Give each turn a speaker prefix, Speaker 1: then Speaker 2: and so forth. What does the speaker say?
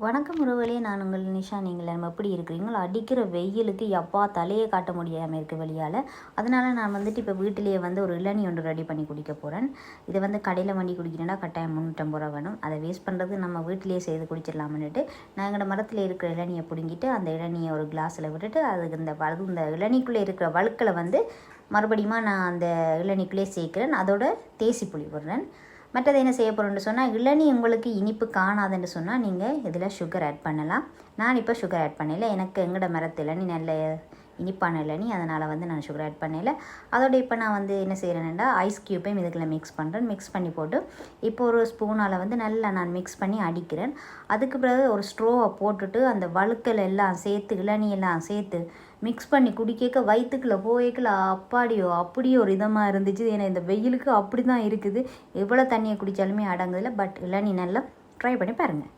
Speaker 1: வணக்கம் உறவுகளே, நான் உங்கள் நிஷா. நீங்கள் நம்ம எப்படி இருக்கிறீங்களோ? அடிக்கிற வெயிலுக்கு எப்பா தலையே காட்ட முடியாமல் இருக்குது வெளியால். அதனால் நான் இப்போ வீட்டிலேயே ஒரு இளநீ ஒன்று ரெடி பண்ணி குடிக்க போகிறேன். இதை கடையில் வண்டி குடிக்கிறேன்னா கட்டாயம் 350 ரூபா வேணும். அதை வேஸ்ட் பண்ணுறது நம்ம வீட்டிலேயே செய்து குடிச்சிடலாம்னுட்டு நான் எங்களோட மரத்தில் இருக்கிற இளநியை பிடுங்கிட்டு அந்த இளநியை ஒரு கிளாஸில் விட்டுட்டு அதுக்கு இந்த இளநிக்குள்ளே இருக்கிற வழுக்களை மறுபடியும் நான் அந்த இளநிக்குள்ளே சேர்க்குறேன். அதோட தேசி புளி போடுறேன். மற்றது என்ன செய்ய போகிறோன்னு சொன்னால், இளநீ உங்களுக்கு இனிப்பு காணாதுன்னு சொன்னால் நீங்கள் இதில் சுகர் ஆட் பண்ணலாம். நான் இப்போ சுகர் ஆட் பண்ணல. எனக்கு எங்களோட மரத்து இளநீ நல்ல இனிப்பான இளநீ, அதனால் நான் சுகர் ஆட் பண்ணல. அதோட இப்போ நான் என்ன செய்கிறேன்னா, ஐஸ் க்யூப்பையும் இதுக்குள்ள மிக்ஸ் பண்ணுறேன். மிக்ஸ் பண்ணி போட்டு இப்போ ஒரு ஸ்பூனால் நல்லா நான் மிக்ஸ் பண்ணி அடிக்கிறேன். அதுக்கு பிறகு ஒரு ஸ்ட்ரோவை போட்டுட்டு அந்த வழுக்கல் எல்லாம் சேர்த்து இளநீ எல்லாம் சேர்த்து மிக்ஸ் பண்ணி குடிக்க வயிற்றுக்குள்ளே போய்க்கல அப்பாடியோ அப்படியே ஒரு இதமாக இருந்துச்சு. ஏன்னா இந்த வெயிலுக்கு அப்படி தான் இருக்குது. எவ்வளோ தண்ணியை குடித்தாலுமே அடங்குதில்லை. பட் இளநீ நல்லா ட்ரை பண்ணி பாருங்கள்.